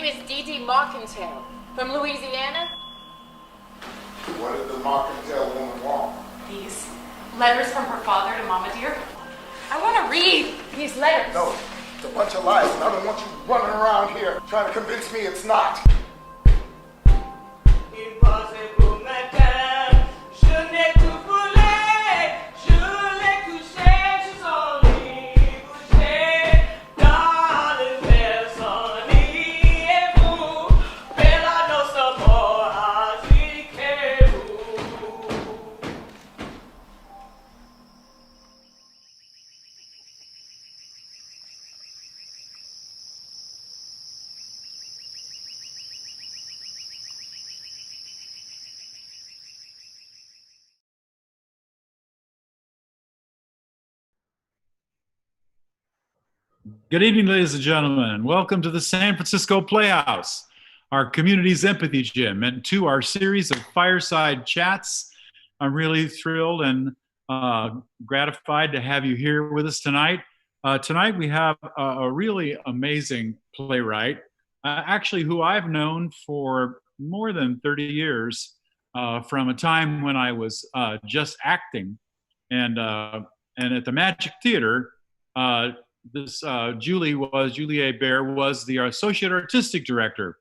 name is Dee Dee Marcantel from Louisiana. What did the Marcantel woman want? These letters from her father to Mama dear. I want to read these letters. No, it's a bunch of lies, and I don't want you running around here trying to convince me it's not. Impossible matin, je n'ai tout voulu, je l'ai couché, je suis couché dans le personne et vous, bella nostra amor, ainsi que vous. Good evening, ladies and gentlemen, and welcome to the San Francisco Playhouse, our community's empathy gym, and to our series of Fireside chats. I'm really thrilled and gratified to have you here with us tonight. Tonight we have a really amazing playwright, actually who I've known for more than 30 years, from a time when I was just acting, and at the Magic Theater. Julie Hébert was the associate artistic director,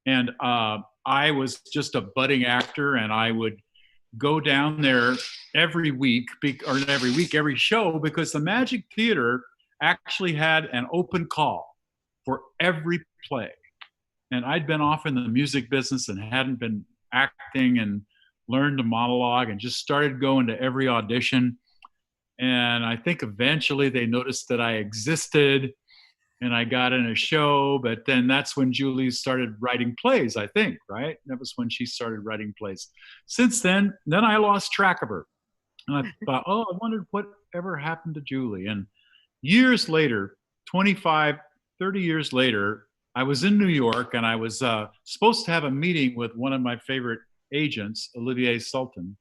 and I was just a budding actor, and I would go down there every show, because the Magic Theater actually had an open call for every play. And I'd been off in the music business and hadn't been acting, and learned to monologue and just started going to every audition. And I think eventually they noticed that I existed, and I got in a show. But then that's when Julie started writing plays, I think, right? That was when she started writing plays. Since then I lost track of her. And I thought, I wondered what ever happened to Julie. And years later, 25, 30 years later, I was in New York, and I was supposed to have a meeting with one of my favorite agents, Olivier Sultan.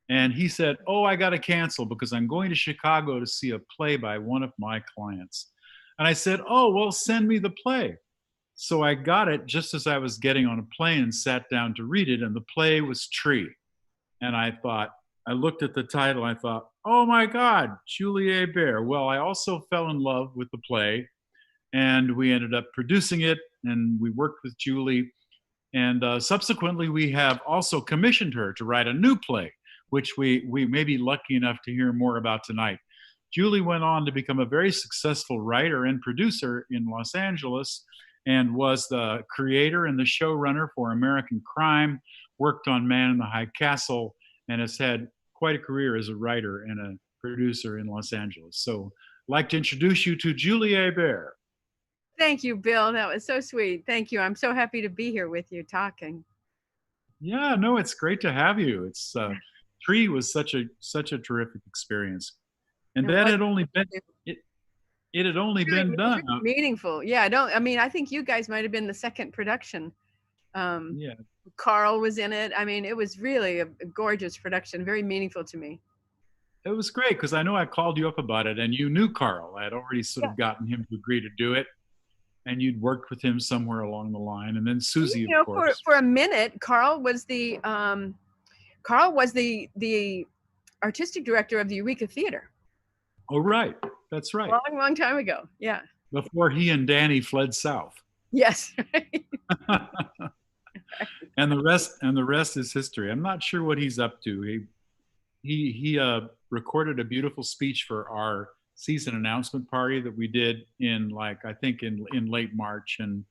And he said, I got to cancel because I'm going to Chicago to see a play by one of my clients. And I said, well, send me the play. So I got it just as I was getting on a plane and sat down to read it. And the play was Tree. And I looked at the title, and I thought, oh my God, Julie Hébert. Well, I also fell in love with the play, and we ended up producing it, and we worked with Julie. And subsequently, we have also commissioned her to write a new play, which we may be lucky enough to hear more about tonight. Julie went on to become a very successful writer and producer in Los Angeles, and was the creator and the showrunner for American Crime, worked on Man in the High Castle, and has had quite a career as a writer and a producer in Los Angeles. So I'd like to introduce you to Julie Hébert. Thank you, Bill. That was so sweet. Thank you. I'm so happy to be here with you talking. Yeah, no, it's great to have you. It's Tree was such a terrific experience, and that had only been it had only been done. Really meaningful, yeah. I think you guys might have been the second production. Yeah, Carl was in it. I mean, it was really a gorgeous production, very meaningful to me. It was great because I know I called you up about it, and you knew Carl. I had already sort of gotten him to agree to do it, and you'd worked with him somewhere along the line, and then Susie, of course. For a minute, Carl was the artistic director of the Eureka Theater. Oh, right. That's right. Long time ago. Yeah. Before he and Danny fled south. Yes. And the rest is history. I'm not sure what he's up to. He recorded a beautiful speech for our season announcement party that we did in late March, and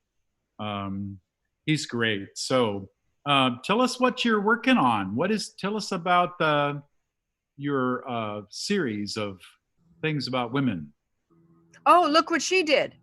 he's great. So tell us what you're working on. Tell us about your series of things about women. Oh, look what she did.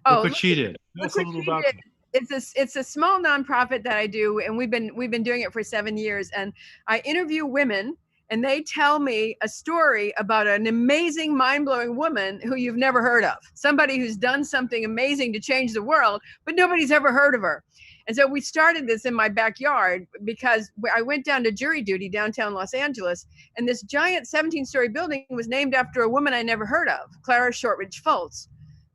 Look what she did. Tell us a little about that. It's a small nonprofit that I do, and we've been doing it for 7 years. And I interview women, and they tell me a story about an amazing, mind-blowing woman who you've never heard of. Somebody who's done something amazing to change the world, but nobody's ever heard of her. And so we started this in my backyard because I went down to jury duty downtown Los Angeles, and this giant 17-story building was named after a woman I never heard of, Clara Shortridge Fultz.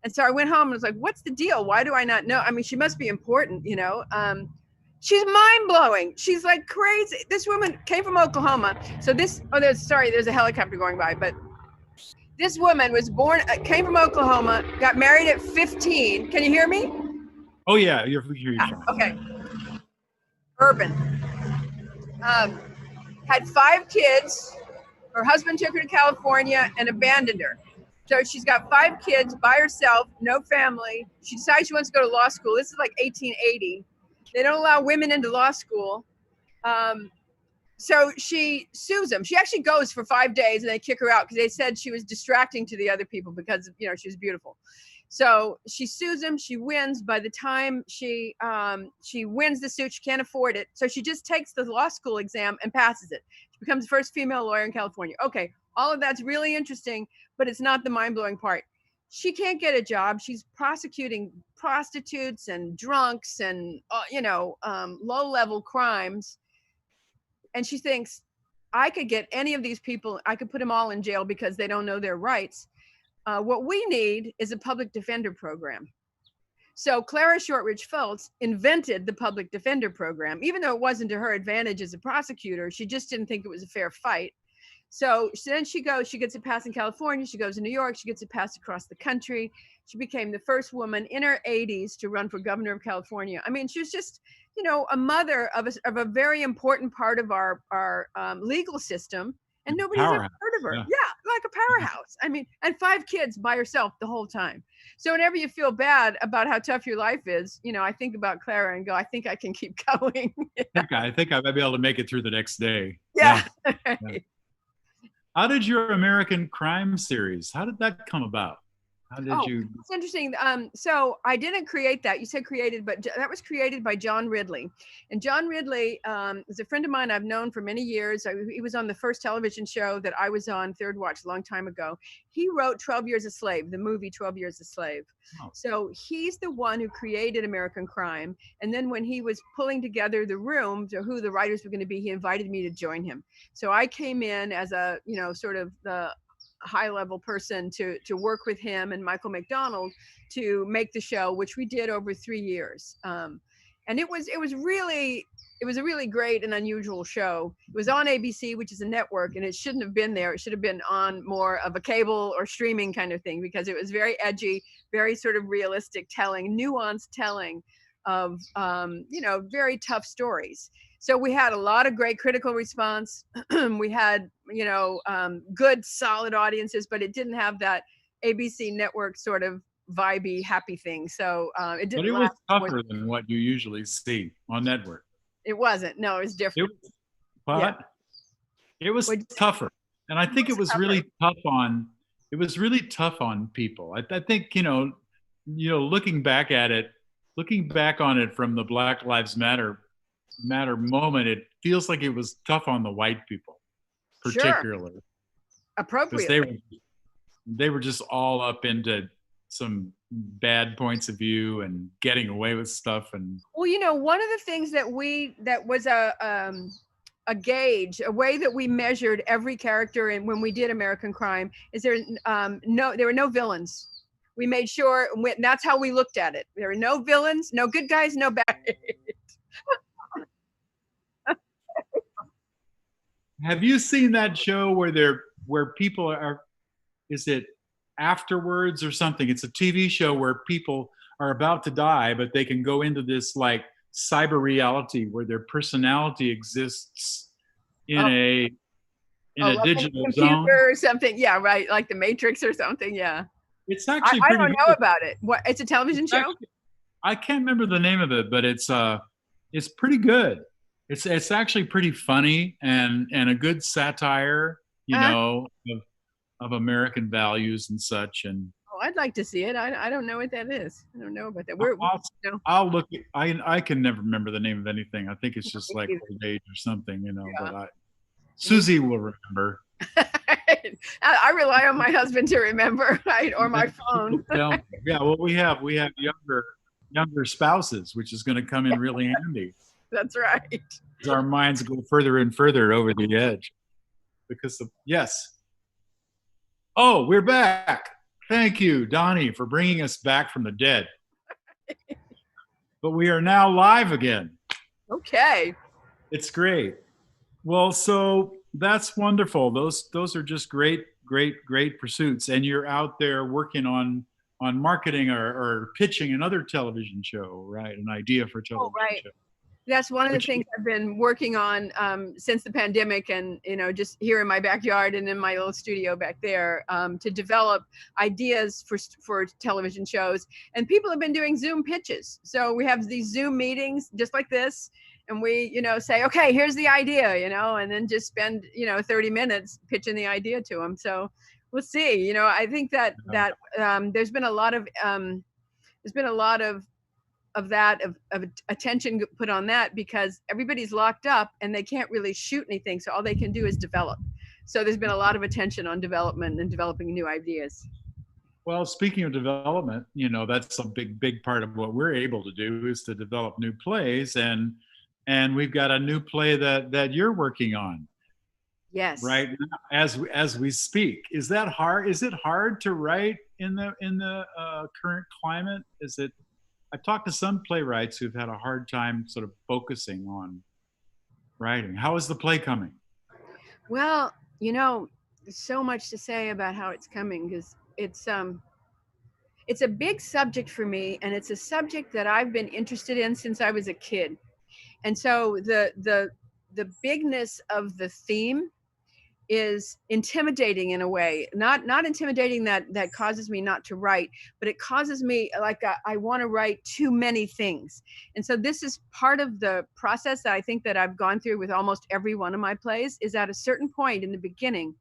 And so I went home and was like, what's the deal? Why do I not know? I mean, she must be important, you know. She's mind blowing. She's like crazy. This woman came from Oklahoma. So there's a helicopter going by, but this woman was born, came from Oklahoma, got married at 15. Can you hear me? Oh yeah, you're fine. Okay. Urban. Had 5 kids. Her husband took her to California and abandoned her. So she's got 5 kids by herself, no family. She decides she wants to go to law school. This is like 1880. They don't allow women into law school. So she sues them. She actually goes for 5 days and they kick her out because they said she was distracting to the other people because, you know, she was beautiful. So she sues them. She wins. By the time she wins the suit, she can't afford it. So she just takes the law school exam and passes it. She becomes the first female lawyer in California. Okay, all of that's really interesting, but it's not the mind-blowing part. She can't get a job. She's prosecuting prostitutes and drunks and, low-level crimes. And she thinks, I could get any of these people, I could put them all in jail because they don't know their rights. What we need is a public defender program. So Clara Shortridge Fultz invented the public defender program, even though it wasn't to her advantage as a prosecutor. She just didn't think it was a fair fight. So then she gets it passed in California. She goes to New York. She gets it passed across the country. She became the first woman in her 80s to run for governor of California. I mean, she was just, a mother of a very important part of our legal system. And nobody's ever heard of her. Yeah, like a powerhouse. I mean, and 5 kids by herself the whole time. So whenever you feel bad about how tough your life is, I think about Clara and go, I think I can keep going. I think I might be able to make it through the next day. Yeah. Yeah. How did your American Crime series, how did that come about? How did you? It's interesting. So I didn't create that. You said created, but that was created by John Ridley. And John Ridley is a friend of mine I've known for many years. He was on the first television show that I was on, Third Watch, a long time ago. He wrote 12 Years a Slave, the movie 12 Years a Slave. Oh. So he's the one who created American Crime. And then when he was pulling together the room to who the writers were going to be, he invited me to join him. So I came in as a, sort of the high-level person to work with him and Michael McDonald to make the show, which we did over 3 years. And it was a really great and unusual show. It was on ABC, which is a network, and it shouldn't have been there. It should have been on more of a cable or streaming kind of thing because it was very edgy, very sort of realistic telling, nuanced telling of, very tough stories. So we had a lot of great critical response. We had, good, solid audiences, but it didn't have that ABC network sort of vibey, happy thing. So it didn't. But it was tougher than what you usually see on network. It wasn't. No, it was different. It was tougher, and I think it was really tough on. It was really tough on people. I think looking back on it from the Black Lives Matter moment, it feels like it was tough on the white people, particularly. Sure. Appropriately. They were just all up into some bad points of view and getting away with stuff. And one of the things that was a gauge, a way that we measured every character in when we did American Crime is there were no villains. We made sure, and that's how we looked at it. There were no villains, no good guys, no bad guys. Have you seen that show where people are, is it Afterwards or something? It's a TV show where people are about to die, but they can go into this like cyber reality where their personality exists in a digital zone or something. Yeah, right. Like the Matrix or something. Yeah. It's actually I don't know about it. What? It's a television show? I can't remember the name of it, but it's pretty good. It's actually pretty funny and a good satire, of American values and such. And I'd like to see it. I don't know what that is. I don't know about that. I'll look. I can never remember the name of anything. I think it's just like old age or something, Yeah. But Susie will remember. I rely on my husband to remember, right, or my phone. Yeah, well, we have younger spouses, which is going to come in really handy. That's right. As our minds go further and further over the edge, because yes. Oh, we're back. Thank you, Donnie, for bringing us back from the dead. But we are now live again. Okay. It's great. Well, so that's wonderful. Those are just great pursuits. And you're out there working on marketing or pitching another television show, right? An idea for a television right. show. That's one of the things I've been working on since the pandemic, and just here in my backyard and in my little studio back there, to develop ideas for television shows. And people have been doing Zoom pitches. So we have these Zoom meetings just like this, and we say, okay, here's the idea, and then just spend 30 minutes pitching the idea to them. So we'll see. I think that there's been a lot of attention put on that, because everybody's locked up and they can't really shoot anything. So all they can do is develop. So there's been a lot of attention on development and developing new ideas. Well, speaking of development, that's a big part of what we're able to do, is to develop new plays. And we've got a new play that you're working on. Yes. Right now, as we speak. Is that hard? Is it hard to write in the current climate? I've talked to some playwrights who've had a hard time sort of focusing on writing. How is the play coming? Well, there's so much to say about how it's coming, because it's a big subject for me, and it's a subject that I've been interested in since I was a kid. And so the bigness of the theme is intimidating in a way, not intimidating that causes me not to write, but it causes me I want to write too many things. And so this is part of the process that I think that I've gone through with almost every one of my plays, is at a certain point in the beginning,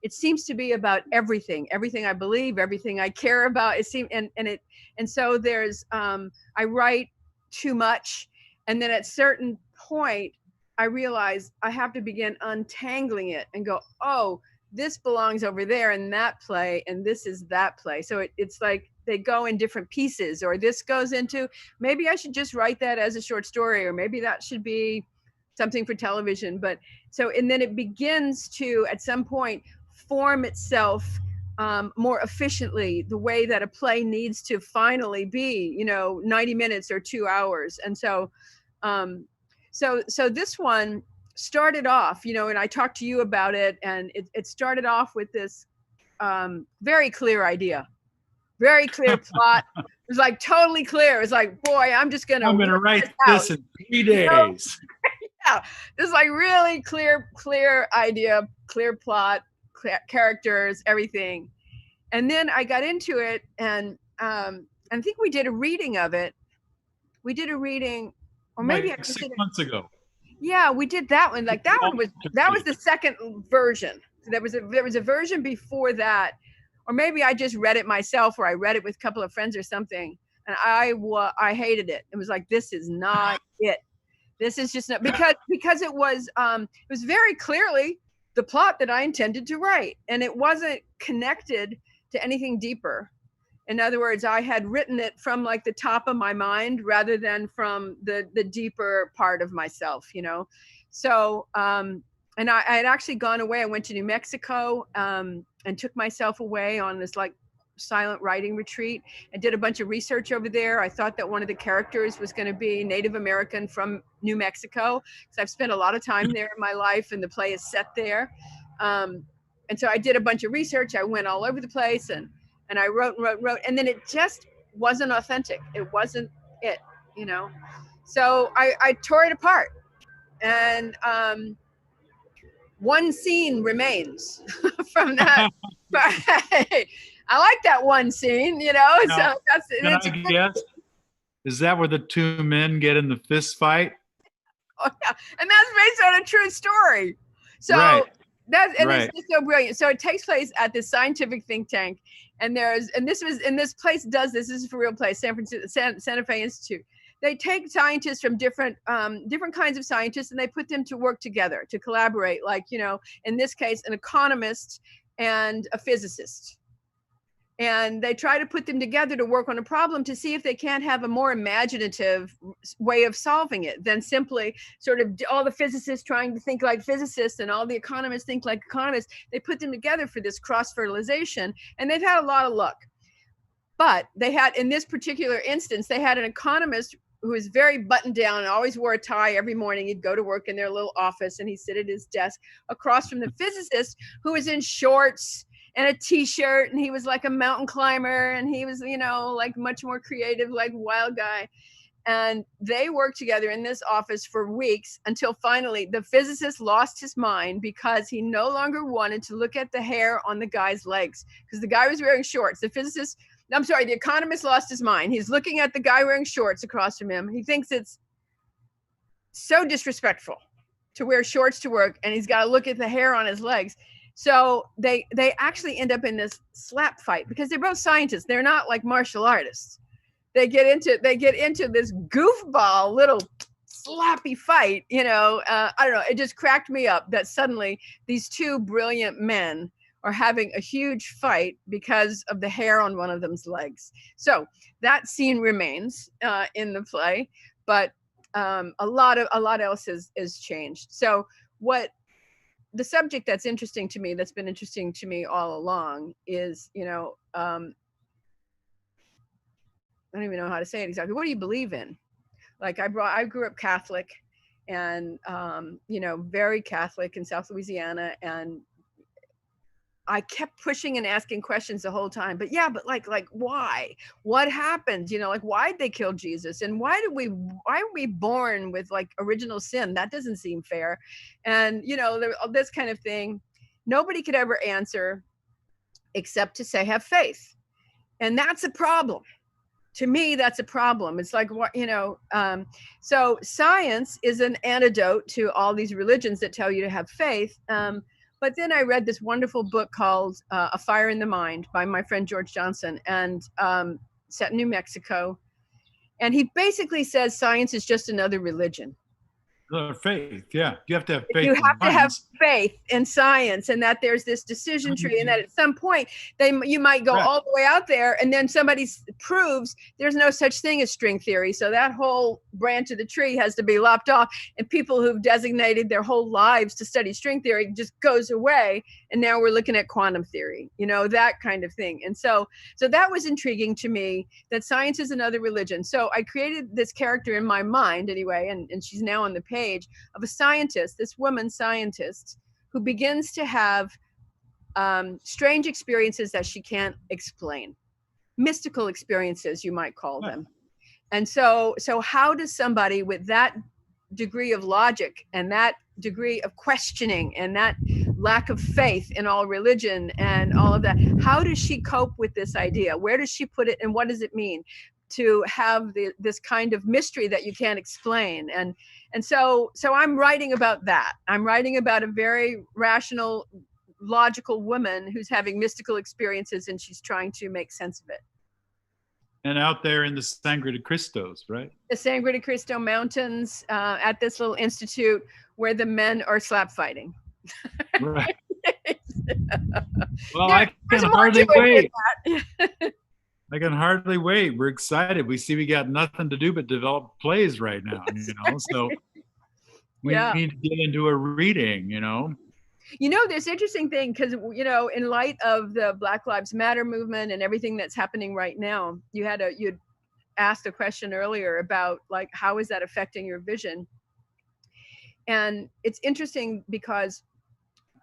it seems to be about everything I believe, everything I care about. And so there's I write too much, and then at certain point I realize I have to begin untangling it and go, oh, this belongs over there in that play, and this is that play. So it's like they go in different pieces, or this goes into, maybe I should just write that as a short story, or maybe that should be something for television. But so, and then it begins to, at some point, form itself more efficiently, the way that a play needs to finally be, 90 minutes or 2 hours. And so, So this one started off, and I talked to you about it, and it started off with this very clear idea, very clear plot. It was like totally clear. It was like, boy, I'm going to write this in 3 days. Yeah, this like really clear idea, clear plot, characters, everything. And then I got into it, and I think we did a reading of it. We did a reading. Or maybe like 6 months ago. Yeah, we did that one. Like that was the second version. So there was a version before that, or maybe I just read it myself, or I read it with a couple of friends or something, and I hated it. It was like, this is not it. This is just not, because it was very clearly the plot that I intended to write, and it wasn't connected to anything deeper. In other words, I had written it from like the top of my mind rather than from the deeper part of myself, So, and I had actually gone away. I went to New Mexico and took myself away on this like silent writing retreat and did a bunch of research over there. I thought that one of the characters was going to be Native American from New Mexico, because I've spent a lot of time there in my life, and the play is set there. And so I did a bunch of research. I went all over the place, and I wrote, and then it just wasn't authentic. It wasn't it, So I tore it apart, and one scene remains from that. I like that one scene, Now, so that's I guess, is that where the two men get in the fist fight? Oh, yeah. And that's based on a true story. So right. It's just so brilliant. So it takes place at this scientific think tank, and this place does this. This is a real place, San Francisco, Santa Fe Institute. They take scientists from different kinds of scientists, and they put them to work together, to collaborate. Like, in this case, an economist and a physicist. and they try to put them together to work on a problem to see if they can't have a more imaginative way of solving it than simply sort of all the physicists trying to think like physicists and all the economists think like economists. They put them together for this cross-fertilization, and they've had a lot of luck. But they had, in this particular instance, they had an economist who was very buttoned down and always wore a tie every morning. He'd go to work in their little office and he'd sit at his desk across from the physicist who was in shorts and a t-shirt, and he was like a mountain climber, and he was, you know, like much more creative, like wild guy. And they worked together in this office for weeks until finally the physicist lost his mind because he no longer wanted to look at the hair on the guy's legs because the guy was wearing shorts. The economist lost his mind. He's looking at the guy wearing shorts across from him. He thinks it's so disrespectful to wear shorts to work, and he's got to look at the hair on his legs. So they actually end up in this slap fight because they're both scientists. They're not like martial artists. They get into this goofball little slappy fight. You know, I don't know. It just cracked me up that suddenly these two brilliant men are having a huge fight because of the hair on one of them's legs. So that scene remains in the play, but a lot else has changed. So what the subject that's been interesting to me all along is, you know, I don't even know how to say it exactly. What do you believe in? Like I grew up Catholic, and you know, very Catholic in South Louisiana, and I kept pushing and asking questions the whole time. But yeah, but like why? What happened? You know, like why'd they kill Jesus? And why are we born with like original sin? That doesn't seem fair. And you know, this kind of thing, nobody could ever answer except to say have faith. And that's a problem. To me, that's a problem. It's like, what, you know, so science is an antidote to all these religions that tell you to have faith. But then I read this wonderful book called A Fire in the Mind by my friend George Johnson, and set in New Mexico. And he basically says science is just another religion. Faith, yeah. You have to have faith. You have to have faith in science, and that there's this decision tree, and that at some point you might go all the way out there, and then somebody proves there's no such thing as string theory. So that whole branch of the tree has to be lopped off, and people who've designated their whole lives to study string theory just goes away, and now we're looking at quantum theory, you know, that kind of thing. And so that was intriguing to me, that science is another religion. So I created this character in my mind anyway, and she's now on the page, of a scientist, this woman scientist, who begins to have strange experiences that she can't explain, mystical experiences, you might call them. And so how does somebody with that degree of logic and that degree of questioning and that lack of faith in all religion and all of that, how does she cope with this idea? Where does she put it, and what does it mean to have this kind of mystery that you can't explain? And so I'm writing about that. I'm writing about a very rational, logical woman who's having mystical experiences, and she's trying to make sense of it. And out there in the Sangre de Cristos, right? The Sangre de Cristo Mountains, at this little institute where the men are slap fighting. Right. Well, I can hardly wait. I can hardly wait. We're excited. We got nothing to do but develop plays right now, you know, so we need to get into a reading, you know. You know, this interesting thing, because, you know, in light of the Black Lives Matter movement and everything that's happening right now, you'd asked a question earlier about, like, how is that affecting your vision? And it's interesting because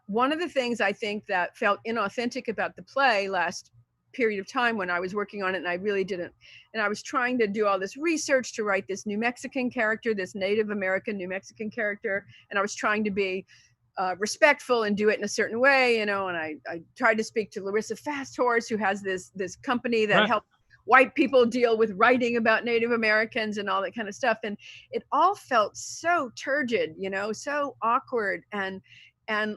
one of the things I think that felt inauthentic about the play last period of time when I was working on it, and I really didn't, and I was trying to do all this research to write this New Mexican character, this Native American New Mexican character, and I was trying to be respectful and do it in a certain way, you know, and I tried to speak to Larissa Fasthorse, who has this company that helps white people deal with writing about Native Americans and all that kind of stuff, and it all felt so turgid, you know, so awkward, and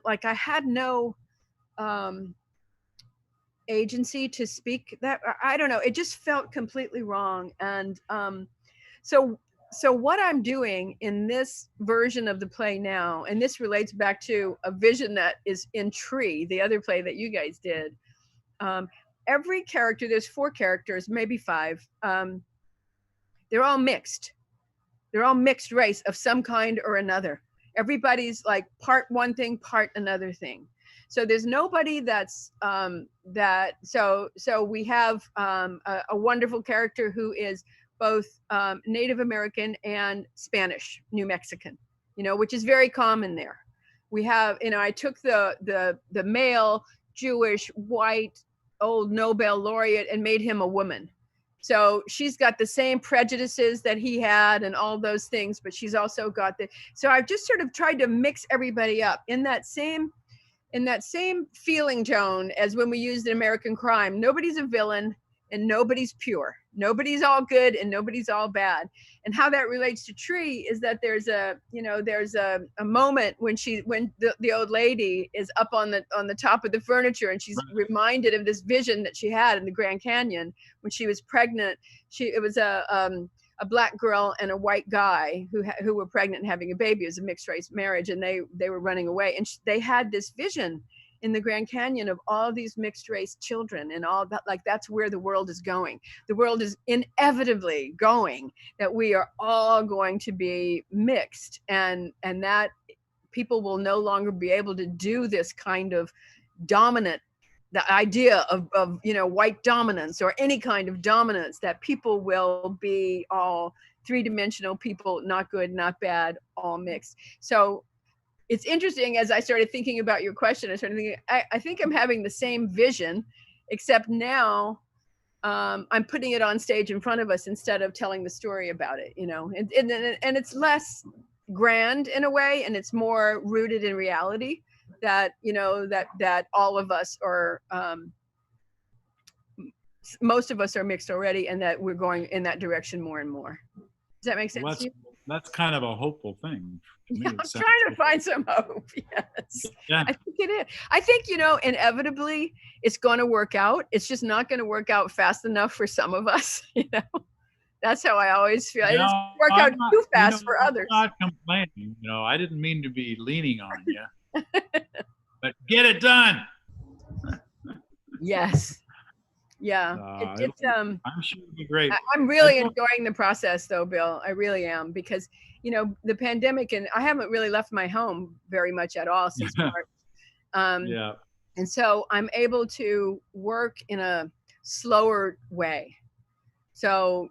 like I had no agency to speak that. I don't know, it just felt completely wrong. And so what I'm doing in this version of the play now, and this relates back to a vision that is in Tree, the other play that you guys did, every character, there's 4 characters, maybe 5. They're all mixed. They're all mixed race of some kind or another. Everybody's like part one thing, part another thing. So there's nobody that's so we have a wonderful character who is both Native American and Spanish, New Mexican, which is very common there. We have, I took the male Jewish white old Nobel laureate and made him a woman. So she's got the same prejudices that he had and all those things, but she's also got so I've just sort of tried to mix everybody up in that same feeling tone as when we used in American Crime. Nobody's a villain and nobody's pure. Nobody's all good and nobody's all bad. And how that relates to Tree is that there's a moment when the old lady is up on the top of the furniture, and she's reminded of this vision that she had in the Grand Canyon when she was pregnant. It was a black girl and a white guy who were pregnant and having a baby. It was a mixed race marriage, and they were running away, and they had this vision in the Grand Canyon of all these mixed race children and all that. Like, that's where the world is going. The world is inevitably going, that we are all going to be mixed, and that people will no longer be able to do this kind of dominant, the idea of white dominance or any kind of dominance, that people will be all 3-dimensional people, not good, not bad, all mixed. So it's interesting, as I started thinking about your question, I started thinking, I think I'm having the same vision, except now I'm putting it on stage in front of us instead of telling the story about it, and it's less grand in a way, and it's more rooted in reality, that that all of us are, most of us are mixed already, and that we're going in that direction more and more. Does that make sense? Well, that's kind of a hopeful thing. Yeah, I'm trying to find some hope. Yes. Yeah. I think it is. I think, inevitably it's going to work out. It's just not going to work out fast enough for some of us. That's how I always feel. It doesn't work out too fast for others. I'm not complaining. I didn't mean to be leaning on you, but get it done. Yes. Yeah. I'm sure it'll be great. I'm really enjoying the process, though, Bill. I really am, because the pandemic, and I haven't really left my home very much at all since March. Yeah. And so I'm able to work in a slower way. So,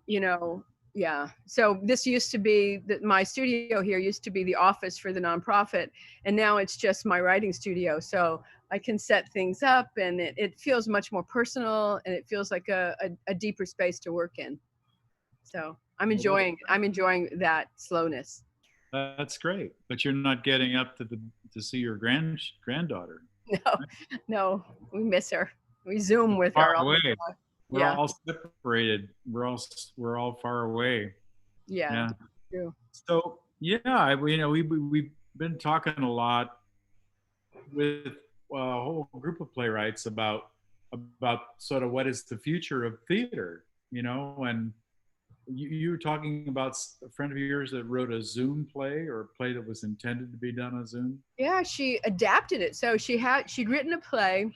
yeah. So this used to be my studio here used to be the office for the nonprofit, and now it's just my writing studio. So I can set things up, and it feels much more personal, and it feels like a deeper space to work in. So I'm enjoying that slowness. That's great. But you're not getting up to see your granddaughter. No, we miss her. We Zoom with her. Away. We're all separated. We're all far away. Yeah. True. So we've been talking a lot with a whole group of playwrights about sort of what is the future of theater, and you were talking about a friend of yours that wrote a Zoom play, or a play that was intended to be done on Zoom. Yeah, she adapted it. So she'd written a play,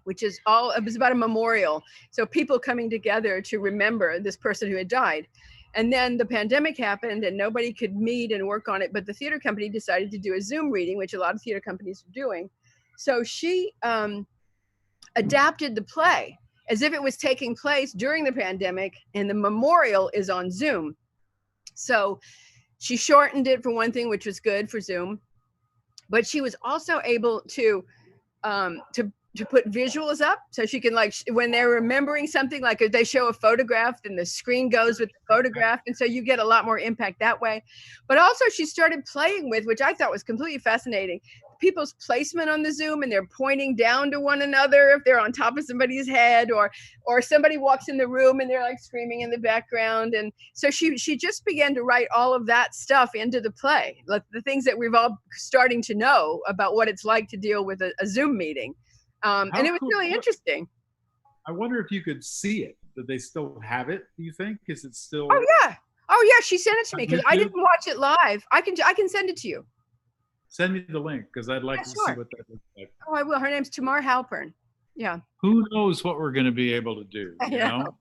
which it was about a memorial. So people coming together to remember this person who had died. And then the pandemic happened and nobody could meet and work on it, but the theater company decided to do a Zoom reading, which a lot of theater companies are doing. So she adapted the play as if it was taking place during the pandemic, and the memorial is on Zoom. So she shortened it for one thing, which was good for Zoom, but she was also able to put visuals up, so she can, like, when they're remembering something, like if they show a photograph, then the screen goes with the photograph, and so you get a lot more impact that way. But also she started playing with, which I thought was completely fascinating, people's placement on the Zoom, and they're pointing down to one another if they're on top of somebody's head, or somebody walks in the room and they're like screaming in the background. And so she just began to write all of that stuff into the play, like the things that we've all starting to know about what it's like to deal with a Zoom meeting. And it was really interesting. I wonder if you could see it. Do they still have it, do you think? Is it still? Oh yeah, she sent it to me, because I didn't watch it live. I can send it to you. Send me the link, because I'd like to see what that looks like. Oh, I will. Her name's Tamar Halpern. Yeah. Who knows what we're going to be able to do, you know?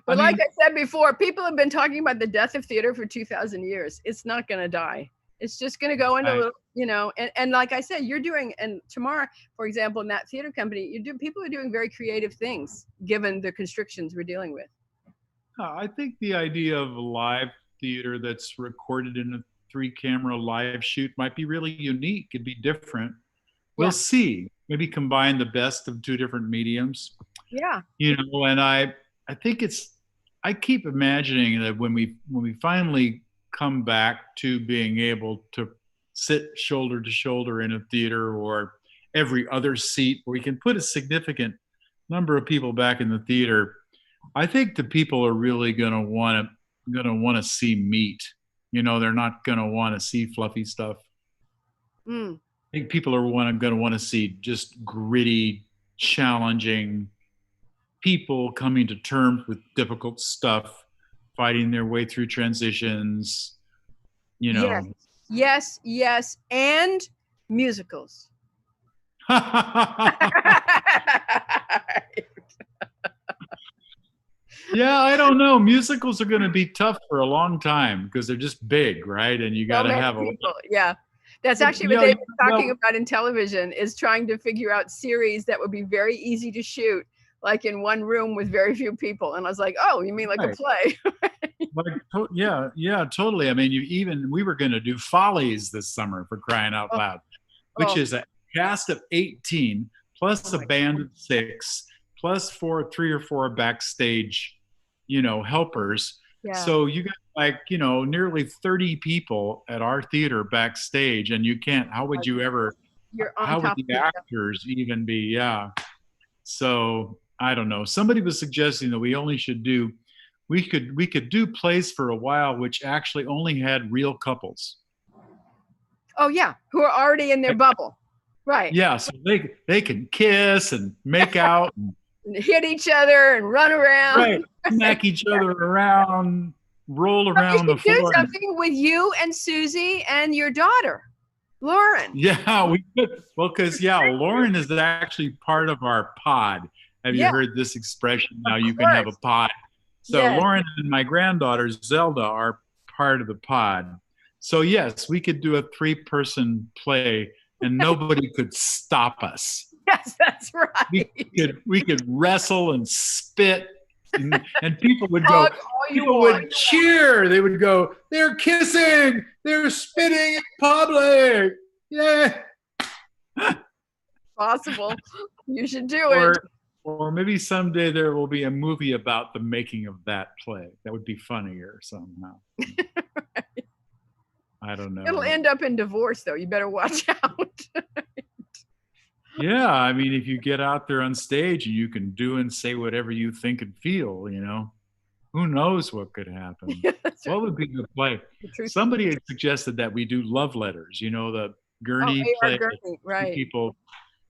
But I like mean, I said before, people have been talking about the death of theater for 2,000 years. It's not going to die. It's just going to go into, and like I said, you're doing, and tomorrow, for example, in that theater company, people are doing very creative things given the constrictions we're dealing with. I think the idea of a live theater that's recorded in a 3-camera live shoot might be really unique. It'd be different. We'll see. Maybe combine the best of 2 different mediums. Yeah. You know, and I think I keep imagining that when we finally come back to being able to sit shoulder to shoulder in a theater, or every other seat where we can put a significant number of people back in the theater, I think the people are really going to want to see meat. You know, they're not going to want to see fluffy stuff. I think people are going to want to see just gritty, challenging people coming to terms with difficult stuff, fighting their way through transitions, you know. Yes, and musicals. Yeah, I don't know. Musicals are going to be tough for a long time because they're just big, right? And you got to have a That's actually what they've been talking about in television, is trying to figure out series that would be very easy to shoot, like in one room with very few people. And I was like, oh, you mean like a play? Yeah, totally. I mean, we were going to do Follies this summer, for crying out loud, which is a cast of 18 plus a band of 6 plus 3 or 4 backstage, helpers. Yeah. So you got nearly 30 people at our theater backstage, and you can't. How would you ever? How would the actors even be? Yeah. So I don't know. Somebody was suggesting that we only should do. We could do plays for a while which actually only had real couples. Oh yeah, who are already in their bubble, right? Yeah, so they can kiss and make out and hit each other and run around, right? Smack each other around, roll around the floor. Do something with you and Susie and your daughter, Lauren. Yeah, we could. Well, because Lauren is actually part of our pod. Have you heard this expression? Now you can have a pod. So Lauren and my granddaughter Zelda are part of the pod. So yes, we could do a 3-person play and nobody could stop us. Yes, that's right. We could wrestle and spit and people would go, people would cheer. They would go, they're kissing, they're spitting in public. Yeah. Possible. You should do it. Or maybe someday there will be a movie about the making of that play. That would be funnier somehow. Right. I don't know. It'll end up in divorce, though. You better watch out. Yeah, I mean, if you get out there on stage and you can do and say whatever you think and feel, who knows what could happen? What would be the play? Somebody had suggested that we do love letters. The Gurney play, Gurney, right? People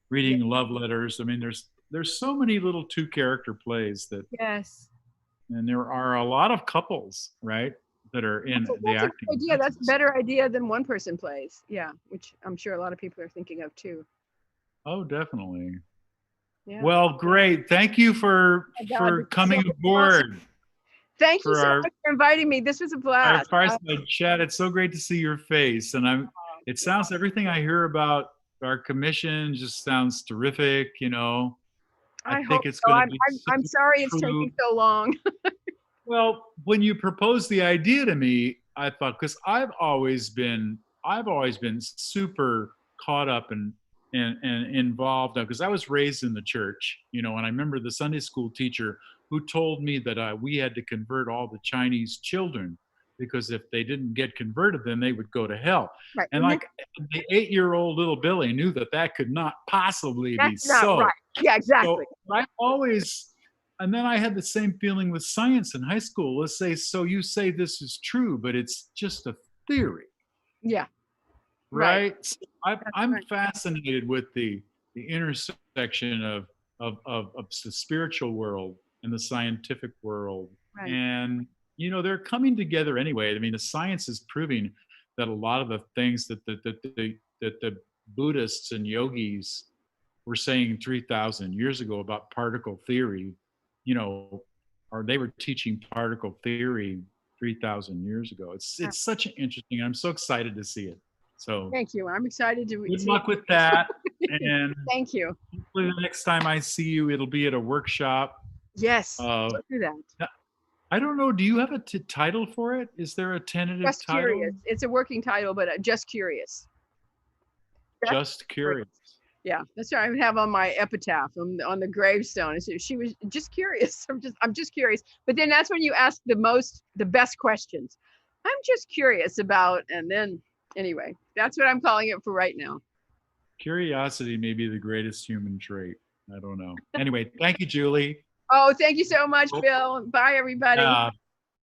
reading love letters. I mean, there's so many little 2-character plays that. Yes. And there are a lot of couples, right, that are in the acting. That's a better idea than 1-person plays. Yeah, which I'm sure a lot of people are thinking of too. Oh, definitely. Yeah. Well, great. Thank you for coming aboard. Awesome. Thank you so much for inviting me. This was a blast. Our Fireside chat. It's so great to see your face, and it sounds, everything I hear about our commission just sounds terrific. I think it's going to be. I'm sorry it's taking so long. Well, when you proposed the idea to me, I thought, because I've always been super caught up and involved, because I was raised in the church, and I remember the Sunday school teacher who told me that we had to convert all the Chinese children, because if they didn't get converted, then they would go to hell. Right. And like the 8-year-old little Billy knew that could not possibly be so. Right. Yeah, exactly. So I always, and then I had the same feeling with science in high school. Let's say, so you say this is true, but it's just a theory. Yeah. Right. So I'm fascinated with the intersection of the spiritual world and the scientific world. Right. And they're coming together anyway. I mean, the science is proving that a lot of the things that the Buddhists and yogis were saying 3,000 years ago about particle theory, you know, or they were teaching particle theory 3,000 years ago. It's such an interesting. I'm so excited to see it. So Thank you. I'm excited to good see luck with that. And Thank you. hopefully the next time I see you, it'll be at a workshop. Yes, Uh, let's do that. I don't know. Do you have a title for it? Is there a tentative Just title? curious. It's a working title, but just curious. Just curious. Yeah, that's what I would have on my epitaph on the gravestone. She was just curious. I'm just curious. But then that's when you ask the best questions. I'm just curious about, and then anyway, that's what I'm calling it for right now. Curiosity may be the greatest human trait. I don't know. Anyway, thank you, Julie. Oh, thank you so much, Bill. Bye, everybody.